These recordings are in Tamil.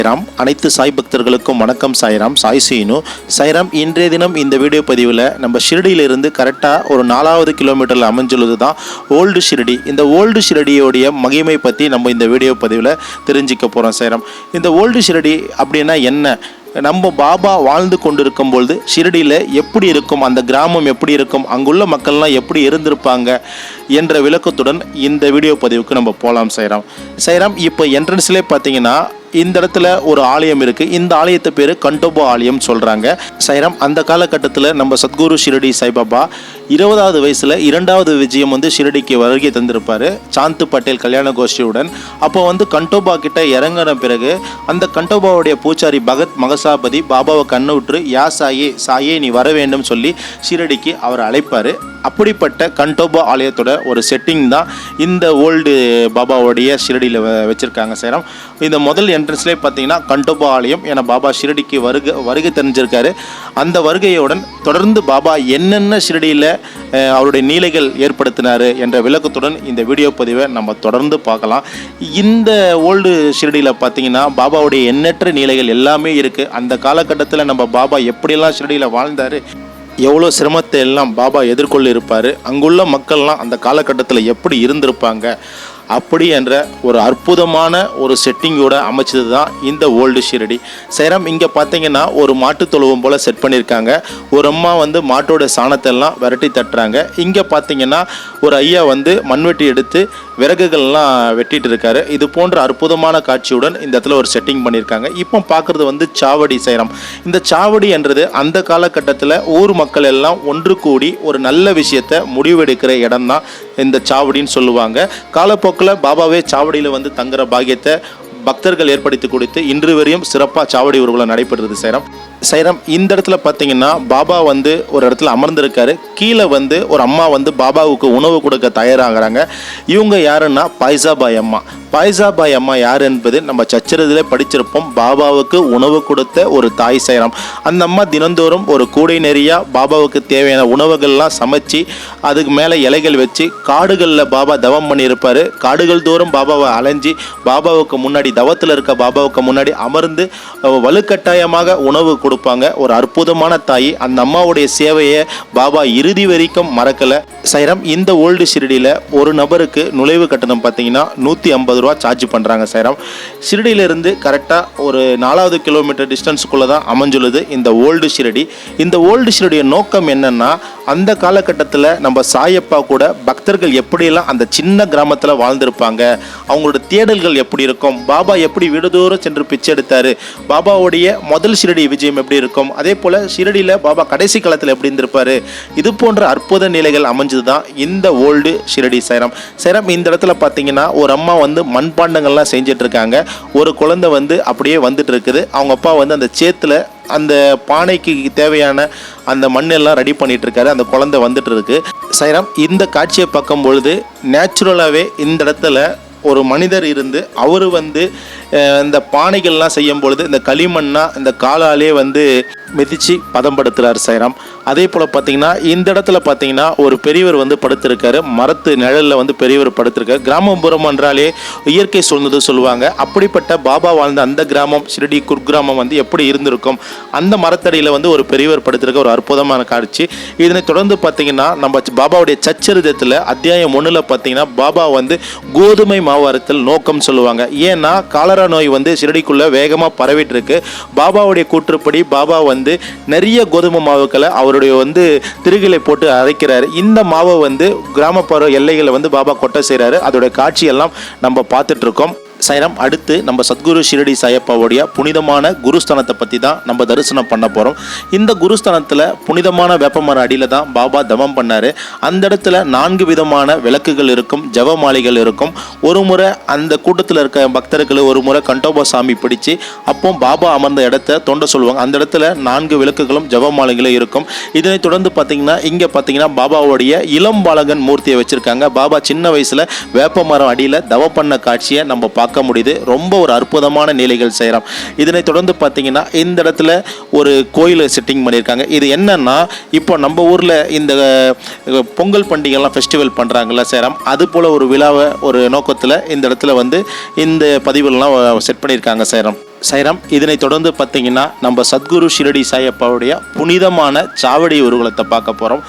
சாய்ராம். அனைத்து சாய் பக்தர்களுக்கும் வணக்கம். சாய்ராம், சாய் சீனு. சாய்ராம், இன்றைய தினம் இந்த வீடியோ பதிவில் நம்ம ஷிரடியிலிருந்து கரெக்டாக ஒரு 4வது கிலோமீட்டரில் அமைஞ்சுள்ளது தான் ஓல்டு ஷிரடி. இந்த ஓல்டு ஷிரடியோடைய மகிமை பற்றி நம்ம இந்த வீடியோ பதிவில் தெரிஞ்சிக்க போகிறோம். சாய்ராம், இந்த ஓல்டு ஷிரடி அப்படின்னா என்ன, நம்ம பாபா வாழ்ந்து கொண்டிருக்கும் பொழுது ஷிரடியில் எப்படி இருக்கும், அந்த கிராமம் எப்படி இருக்கும், அங்குள்ள மக்கள்லாம் எப்படி இருந்திருப்பாங்க என்ற விளக்கத்துடன் இந்த வீடியோ பதிவுக்கு நம்ம போகலாம். சாய்ராம், இப்போ என்ட்ரன்ஸ்லேயே பார்த்தீங்கன்னா இந்த இடத்துல ஒரு ஆலயம் இருக்குது. இந்த ஆலயத்தை பேர் கண்டோபா ஆலயம் சொல்கிறாங்க. சாய்ராம், அந்த காலகட்டத்தில் நம்ம சத்குரு ஷிரடி சாய்பாபா 20வது வயசில் 2வது விஜயம் ஷிரடிக்கு வருகை தந்திருப்பார் சாந்து பட்டேல் கல்யாண கோஷ்டியுடன். அப்போ கண்டோபா கிட்ட இறங்கின பிறகு அந்த கண்டோபாவுடைய பூச்சாரி பகத் மகசாபதி பாபாவை கண்ணு விட்டு யா சாயே நீ வர வேண்டும் சொல்லி ஷிரடிக்கு அவர் அழைப்பார். அப்படிப்பட்ட கண்டோபா ஆலயத்தோட ஒரு செட்டிங் தான் இந்த ஓல்டு பாபாவுடைய ஷிரடியில் வச்சுருக்காங்க. சாய்ராம், இந்த முதல் என்ட்ரன்ஸ்லேயே பார்த்தீங்கன்னா கண்டோபா ஆலயம் என பாபா ஷிரடிக்கு வருகை தெரிஞ்சிருக்காரு. அந்த வருகையுடன் தொடர்ந்து பாபா என்னென்ன ஷிரடியில் அவருடைய நீலைகள் ஏற்படுத்தினார் என்ற விளக்கத்துடன் இந்த வீடியோ பதிவை நம்ம தொடர்ந்து பார்க்கலாம். இந்த ஓல்டு ஷிரடியில் பார்த்தீங்கன்னா பாபாவுடைய எண்ணற்ற நீலைகள் எல்லாமே இருக்குது. அந்த காலகட்டத்தில் நம்ம பாபா எப்படியெல்லாம் ஷிரடியில் வாழ்ந்தார், எவ்வளோ சிரமத்தை எல்லாம் பாபா எதிர்கொள்ள இருப்பார், அங்குள்ள மக்கள்லாம் அந்த காலகட்டத்தில் எப்படி இருந்திருப்பாங்க, அப்படி என்ற ஒரு அற்புதமான ஒரு செட்டிங்கோடு அமைச்சது தான் இந்த ஓல்டு ஷிரடி. சாய்ராம், இங்கே பார்த்தீங்கன்னா ஒரு மாட்டு தொழுவம் போல் செட் பண்ணியிருக்காங்க. ஒரு அம்மா மாட்டோட சாணத்தை எல்லாம் விரட்டி தட்டுறாங்க. இங்கே பார்த்தீங்கன்னா ஒரு ஐயா மண்வெட்டி எடுத்து விறகுகள்லாம் வெட்டிட்டு இருக்காரு. இது போன்ற அற்புதமான காட்சியுடன் இந்த இடத்துல ஒரு செட்டிங் பண்ணியிருக்காங்க. இப்போ பார்க்குறது சாவடி. சாய்ராம், இந்த சாவடி என்றது அந்த காலகட்டத்தில் ஊர் மக்கள் எல்லாம் ஒன்று கூடி ஒரு நல்ல விஷயத்தை முடிவெடுக்கிற இடம் தான் இந்த சாவடின்னு சொல்லுவாங்க. காலப்போக்கில் பாபாவே சாவடியில் தங்குற பாக்கியத்தை பக்தர்கள் ஏற்படுத்தி கொடுத்து இன்று வரையும் சிறப்பாக சாவடி ஊர்வலம் நடைபெறுது. சாய்ராம், இந்த இடத்துல பார்த்தீங்கன்னா பாபா ஒரு இடத்துல அமர்ந்திருக்காரு. கீழே ஒரு அம்மா பாபாவுக்கு உணவு கொடுக்க தயாராகிறாங்க. இவங்க யாருன்னா பாய்சாபாய் அம்மா. பாய்சாபாய் அம்மா யார் என்பது நம்ம சச்சரத்திலே படிச்சிருப்போம். பாபாவுக்கு உணவு கொடுத்த ஒரு தாய். சாய்ராம், அந்த அம்மா தினந்தோறும் ஒரு கூடை நிறையா பாபாவுக்கு தேவையான உணவுகள்லாம் சமைச்சு அதுக்கு மேலே இலைகள் வச்சு காடுகளில் பாபா தவம் பண்ணியிருப்பார். காடுகள் தோறும் பாபாவை அலைஞ்சி பாபாவுக்கு முன்னாடி தவத்தில் இருக்க பாபாவுக்கு முன்னாடி அமர்ந்து வலுக்கட்டாயமாக உணவு கொடுப்பாங்க. ஒரு அற்புதமான தாய். அந்த அம்மாவுடைய சேவையை பாபா இறுதி வரைக்கும் மறக்கலை. சாய்ராம், இந்த ஓல்டு ஷிரடியில் ஒரு நபருக்கு நுழைவு கட்டணம் பார்த்தீங்கன்னா 150 ரூபா சார்ஜ் பண்ணுறாங்க. சாய்ராம், ஷிரடியிலிருந்து கரெக்டாக ஒரு 4வது கிலோமீட்டர் டிஸ்டன்ஸுக்குள்ளே தான் அமைஞ்சுள்ளது இந்த ஓல்டு ஷிரடி. இந்த ஓல்டு ஷிரடிய நோக்கம் என்னென்னா, அந்த காலகட்டத்தில் நம்ம சாயப்பா கூட பக்தர்கள் எப்படியெல்லாம் அந்த சின்ன கிராமத்தில் வாழ்ந்திருப்பாங்க, அவங்களோட தேடல்கள் எப்படி இருக்கும், பாபா எப்படி வீடுதோறும் சென்று பிச்சை எடுத்தார், பாபாவுடைய முதல் ஷிரடி விஜயம் எப்படி இருக்கும், அதே போல் ஷிரடியில் பாபா கடைசி காலத்தில் எப்படி இருந்திருப்பார், இது போன்ற அற்புத நிலைகள் அமைஞ்சது தான் இந்த ஓல்டு ஷிரடி. சாய்ராம், இந்த இடத்துல பார்த்தீங்கன்னா ஒரு அம்மா மண்பாண்டங்கள்லாம் செஞ்சிட்டு இருக்காங்க. ஒரு குழந்தை அப்படியே வந்துட்டு இருக்குது. அவங்க அப்பா அந்த சேத்துல அந்த பானைக்கு தேவையான அந்த மண்ணெல்லாம் ரெடி பண்ணிட்டு இருக்காரு. அந்த குழந்தை வந்துட்டு இருக்கு. சாய்ராம், இந்த காட்சியை பார்க்கும் பொழுது நேச்சுரலாகவே இந்த இடத்துல ஒரு மனிதர் இருந்து அவர் இந்த பானைகள்லாம் செய்யும் பொழுது இந்த களிமண்ணா இந்த காலாலே மிதிச்சு பதம்படுத்துகிறார். சாய்ராம், அதே போல் பார்த்தீங்கன்னா இந்த இடத்துல பார்த்தீங்கன்னா ஒரு பெரியவர் படுத்திருக்காரு. மரத்து நிழலில் பெரியவர் படுத்திருக்காரு. கிராமப்புறம் என்றாலே இயற்கை சூழ்ந்தது சொல்லுவாங்க. அப்படிப்பட்ட பாபா வாழ்ந்த அந்த கிராமம் ஷிரடி குர்கிராமம் எப்படி இருந்திருக்கும், அந்த மரத்தடியில் ஒரு பெரியவர் படுத்திருக்க ஒரு அற்புதமான காட்சி. இதனை தொடர்ந்து பார்த்தீங்கன்னா நம்ம பாபாவுடைய சச்சரிதத்தில் அத்தியாயம் 1ல் பார்த்தீங்கன்னா பாபா கோதுமை மாவு அரைத்தல் நோக்கம் சொல்லுவாங்க. ஏன்னா காலரா நோய் ஷிரடிக்குள்ள வேகமாக பரவிட்டு இருக்கு. பாபாவுடைய கூற்றுப்படி பாபா நிறைய கோதுமை மாவுக்களை அவருடைய திருகிலை போட்டு அரைக்கிறாரு. இந்த மாவை கிராமப்புற எல்லைகளை பாபா கொட்ட செய்கிறாரு. அதோட காட்சியெல்லாம் நம்ம பார்த்துட்டு இருக்கோம். சாய்ராம், அடுத்து நம்ம சத்குரு ஷிரடி சாயப்பாவுடைய புனிதமான குருஸ்தானத்தை பற்றி தான் நம்ம தரிசனம் பண்ண போகிறோம். இந்த குருஸ்தானத்தில் புனிதமான வேப்பமர அடியில் தான் பாபா தவம் பண்ணார். அந்த இடத்துல 4 விதமான விளக்குகள் இருக்கும், ஜவ மாலைகள் இருக்கும். ஒரு முறை அந்த கூட்டத்தில் இருக்க பக்தர்கள் ஒரு முறை கண்டோபா சாமி பிடிச்சி அப்போ பாபா அமர்ந்த இடத்த தோண்ட சொல்லுவாங்க. அந்த இடத்துல 4 விளக்குகளும் ஜவ மாலைகளும் இருக்கும். இதனை தொடர்ந்து பார்த்தீங்கன்னா இங்கே பார்த்தீங்கன்னா பாபாவுடைய இளம் பாலகன் மூர்த்தியை வச்சுருக்காங்க. பாபா சின்ன வயசில் வேப்பமரம் அடியில் தவம் பண்ண காட்சியை நம்ம பார்க்க முடியுது. ரொம்ப ஒரு அற்புதமான நிலைகள். சாய்ராம், இதனை தொடர்ந்து பார்த்தீங்கன்னா இந்த இடத்துல ஒரு கோயில் செட்டிங் பண்ணியிருக்காங்க. இது என்னன்னா, இப்போ நம்ம ஊரில் இந்த பொங்கல் பண்டிகைலாம் ஃபெஸ்டிவல் பண்ணுறாங்கல்ல சாய்ராம், அது போல் ஒரு விழாவை ஒரு நோக்கத்தில் இந்த இடத்துல இந்த பதிவுலாம் செட் பண்ணியிருக்காங்க. சாய்ராம், சைராம் இதனை தொடர்ந்து பார்த்தீங்கன்னா நம்ம சத்குரு ஷிரடி சாயப்பாவுடைய புனிதமான சாவடி ஊர்வலத்தை பார்க்க போகிறோம்.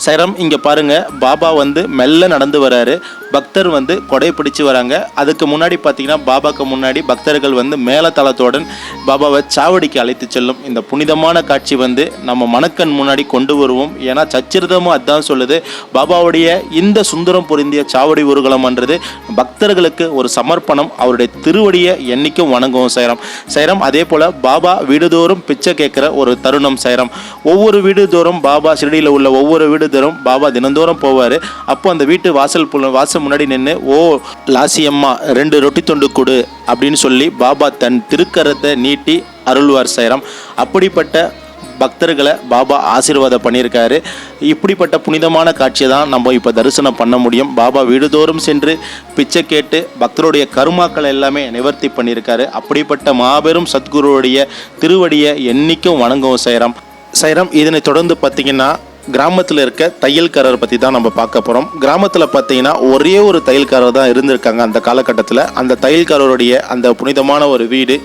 சைராம் இங்கே பாருங்கள், பாபா வந்து மெல்ல நடந்து வராரு, பக்தர் வந்து கொடை பிடிச்சு வராங்க. அதுக்கு முன்னாடி பார்த்தீங்கன்னா பாபாவுக்கு முன்னாடி பக்தர்கள் வந்து மேலத்தளத்துடன் பாபாவை சாவடிக்கு அழைத்து செல்லும் இந்த புனிதமான காட்சி வந்து நம்ம மனக்கண் முன்னாடி கொண்டு வருவோம். ஏன்னா சச்சிரதமும் அதுதான் சொல்லுது, பாபாவுடைய இந்த சுந்தரம் பொருந்திய சாவடி ஊர்வலம்ன்றது பக்தர்களுக்கு ஒரு சமர்ப்பணம், அவருடைய திருவடியை என்னைக்கும் வணங்குவோம் சைராம். அதே போல் பாபா வீடுதோறும் பிச்சை கேட்குற ஒரு தருணம் சைராம். ஒவ்வொரு வீடுதோறும் பாபா ஷிரடியில் உள்ள ஒவ்வொரு வீடுதோறும் பாபா தினந்தோறும் போவார். அப்போ அந்த வீட்டு வாசல் முன்னாடி நின்று, ஓ லாசியம்மா 2 ரொட்டி துண்டு கொடு அப்படின்னு சொல்லி பாபா தன் திருக்கரத்தை நீட்டி அருள்வார் சைராம். அப்படிப்பட்ட பக்தர்களை பாபா ஆசீர்வாதம் பண்ணியிருக்காரு. இப்படிப்பட்ட புனிதமான காட்சியை தான் நம்ம இப்போ தரிசனம் பண்ண முடியும். பாபா வீடுதோறும் சென்று பிச்சை கேட்டு பக்தருடைய கருமாக்களை எல்லாமே நிவர்த்தி பண்ணியிருக்காரு. அப்படிப்பட்ட மாபெரும் சத்குருவுடைய திருவடியை என்னைக்கும் வணங்குவோம் சைராம். இதனை தொடர்ந்து பார்த்தீங்கன்னா கிராமத்தில் இருக்க தையல்காரர் பற்றி தான் நம்ம பார்க்க போகிறோம். கிராமத்தில் பார்த்தீங்கன்னா ஒரே ஒரு தையல்காரர் தான் இருந்திருக்காங்க அந்த காலகட்டத்தில். அந்த தையல்காரருடைய அந்த புனிதமான ஒரு வீடு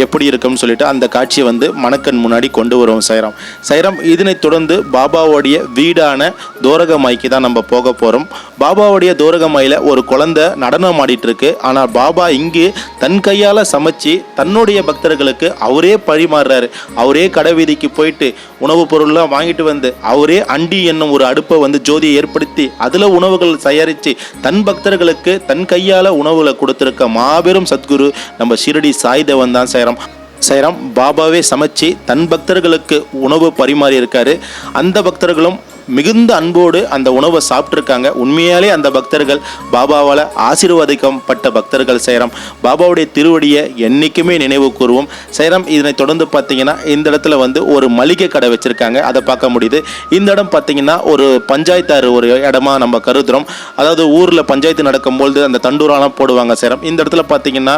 எப்படி இருக்குன்னு சொல்லிட்டு அந்த காட்சியை வந்து மனக்கண் முன்னாடி கொண்டு வருவோம் சைராம். இதனை தொடர்ந்து பாபாவுடைய வீடான தோரகமாய்க்கு தான் நம்ம போக போகிறோம். பாபாவுடைய தோரகமாயில் ஒரு குழந்தை நடனம் ஆடிட்டு இருக்கு. ஆனால் பாபா இங்கு தன் கையால் சமைச்சு தன்னுடைய பக்தர்களுக்கு அவரே பரிமாறுறாரு. அவரே கடை வீதிக்கு போயிட்டு உணவுப் பொருள்லாம் வாங்கிட்டு வந்து அவரே அண்டி என்னும் ஒரு அடுப்பை வந்து ஜோதியை ஏற்படுத்தி அதில் உணவுகள் தயாரித்து தன் பக்தர்களுக்கு தன் கையால் உணவுகளை கொடுத்துருக்க மாபெரும் சத்குரு நம்ம ஷிரடி சாய்தேவன் தான் சைராம். பாபாவே சமைச்சு தன் பக்தர்களுக்கு உணவு பரிமாறி இருக்காரு. அந்த பக்தர்களும் மிகுந்த அன்போடு அந்த உணவை சாப்பிட்ருக்காங்க. உண்மையாலே அந்த பக்தர்கள் பாபாவால் ஆசீர்வதிக்கப்பட்ட பக்தர்கள் சைராம். பாபாவுடைய திருவடியை என்றைக்குமே நினைவு கூறுவோம் சைராம். இதனை தொடர்ந்து பார்த்தீங்கன்னா இந்த இடத்துல வந்து ஒரு மளிகை கடை வச்சுருக்காங்க, அதை பார்க்க முடியுது. இந்த இடம் பார்த்தீங்கன்னா ஒரு பஞ்சாயத்தாறு ஒரு இடமா நம்ம கருதுகிறோம். அதாவது ஊரில் பஞ்சாயத்து நடக்கும்போது அந்த தண்டூராலாம் போடுவாங்க சைராம். இந்த இடத்துல பார்த்தீங்கன்னா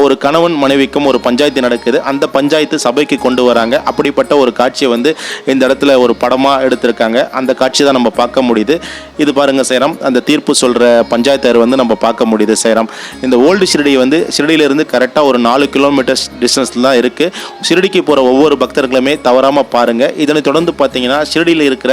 ஒரு கணவன் மனைவிக்கும் ஒரு பஞ்சாயத்து நடக்குது. அந்த பஞ்சாயத்து சபைக்கு கொண்டு வராங்க. அப்படிப்பட்ட ஒரு காட்சியை வந்து இந்த இடத்துல ஒரு படமாக எடுத்திருக்காங்க. அந்த காட்சி தான் நம்ம பார்க்க முடியுது. இது பாருங்க சைராம், அந்த தீர்ப்பு சொல்கிற பஞ்சாயத்தார் வந்து நம்ம பார்க்க முடியுது சைராம். இந்த ஓல்டு ஷிரடி வந்து ஷிரடியிலிருந்து கரெக்டாக ஒரு 4 கிலோமீட்டர்ஸ் டிஸ்டன்ஸில் தான் இருக்குது. ஷிரடிக்கு போகிற ஒவ்வொரு பக்தர்களுமே தவறாமல் பாருங்கள். இதனை தொடர்ந்து பார்த்தீங்கன்னா ஷிரடியில் இருக்கிற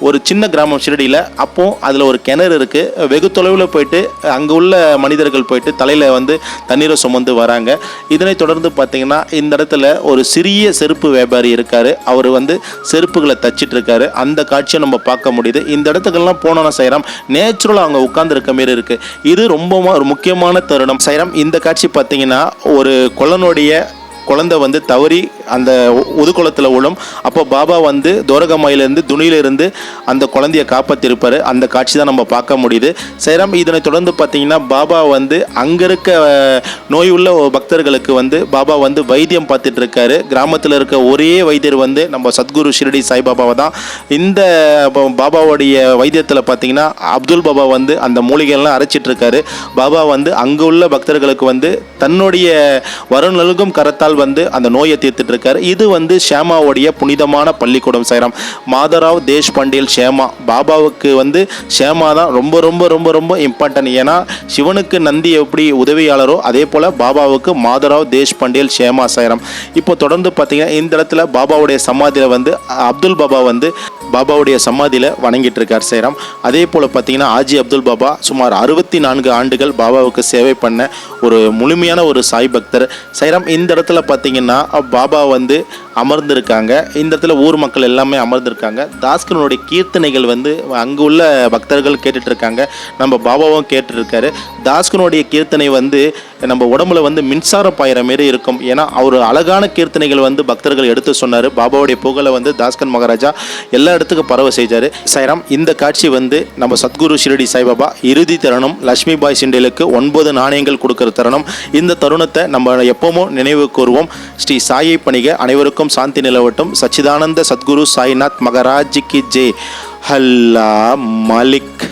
ஒரு சின்ன கிராமம் ஷிரடியில், அப்போ அதில் ஒரு கிணறு இருக்குது. வெகு தொலைவில் போயிட்டு அங்கே உள்ள மனிதர்கள் போயிட்டு தலையில் வந்து தண்ணீரை சுமந்து வராங்க. இதனை தொடர்ந்து பார்த்தீங்கன்னா இந்த இடத்துல ஒரு சிறிய செருப்பு வியாபாரி இருக்கார். அவர் வந்து செருப்புகளை தச்சிட்டு இருக்காரு. அந்த காட்சியை நம்ம பார்க்க முடியுது. இந்த இடத்துக்கெல்லாம் போனோம்னா சைராம் நேச்சுரலாக அவங்க உட்கார்ந்துருக்க மாரி இருக்குது. இது ரொம்ப ஒரு முக்கியமான தருணம் சைராம். இந்த காட்சி பார்த்தீங்கன்னா ஒரு குழந்தை வந்து தவறி அந்த ஒதுக்குளத்தில் விழும். அப்போ பாபா வந்து தோரகமாயிலிருந்து துணியிலிருந்து அந்த குழந்தைய காப்பாற்றிருப்பார். அந்த காட்சி தான் நம்ம பார்க்க முடியுது சைராம். இதனை தொடர்ந்து பார்த்தீங்கன்னா பாபா வந்து அங்கே இருக்க நோய் உள்ள பக்தர்களுக்கு வந்து பாபா வந்து வைத்தியம் பார்த்துட்டு இருக்காரு. கிராமத்தில் இருக்க ஒரே வைத்தியர் வந்து நம்ம சத்குரு ஷிரடி சாய்பாபாவை தான். இந்த பாபாவுடைய வைத்தியத்தில் பார்த்தீங்கன்னா அப்துல் பாபா வந்து அந்த மூலிகைலாம் அரைச்சிட்டு இருக்காரு. பாபா வந்து அங்கே உள்ள பக்தர்களுக்கு வந்து தன்னுடைய வருணல்கும் கரத்தால் வந்து அந்த நோயை தீர்த்துட்டு இருக்காரு. இது வந்து ஷேமாவுடைய புனிதமான பள்ளிக்கூடம் சைராம். மாதராவ் தேஷ்பாண்டேல் ஷேமா. பாபாவுக்கு வந்து ஷேமா தான் ரொம்ப ரொம்ப ரொம்ப ரொம்ப இம்பார்ட்டன்ட். ஏன்னா சிவனுக்கு நந்தி எப்படி உதவியாளரோ அதே போல் பாபாவுக்கு மாதராவ் தேஷ்பாண்டேல் ஷேமா சைராம். இப்போ தொடர்ந்து பார்த்தீங்கன்னா இந்த இடத்துல பாபாவுடைய சமாதியில் வந்து அப்துல் பாபா வந்து பாபாவுடைய சமாதியில் வணங்கிட்டு இருக்கார் சைராம். அதே போல் பார்த்தீங்கன்னா ஆஜி அப்துல் பாபா சுமார் 64 ஆண்டுகள் பாபாவுக்கு சேவை பண்ண ஒரு முழுமையான ஒரு சாய் பக்தர் சைராம். இந்த இடத்துல பார்த்தீங்கன்னா பாபா வந்து அமர்ந்திருக்காங்க. இந்த இடத்துல ஊர் மக்கள் எல்லாமே அமர்ந்திருக்காங்க. தாஸ்கனுடைய கீர்த்தனைகள் வந்து அங்கே உள்ள பக்தர்கள் கேட்டுட்டு இருக்காங்க. நம்ம பாபாவும் கேட்டுருக்காரு. தாஸ்கனுடைய கீர்த்தனை வந்து நம்ம உடம்புல வந்து மின்சாரம் பாயிற மாரி இருக்கும். ஏன்னா அவர் அழகான கீர்த்தனைகள் வந்து பக்தர்கள் எடுத்து சொன்னார். பாபாவுடைய புகழை வந்து தாஸ்கன் மகாராஜா எல்லா இடத்துக்கும் பரவ செஞ்சார் சைராம். இந்த காட்சி வந்து நம்ம சத்குரு ஷிரடி சாய்பாபா இறுதி தருணம் லட்சுமி பாய் சிண்டேலுக்கு 9 நாணயங்கள் கொடுக்குற தருணம். இந்த தருணத்தை நம்ம எப்பவும் நினைவு கூறுவோம். ஸ்ரீ சாயை பணிக அனைவருக்கும் சாந்தி நிலவட்டும். சச்சிதானந்த சத்குரு சாய்நாத் மகாராஜ் கி ஜெய். அல்லா மலிக்.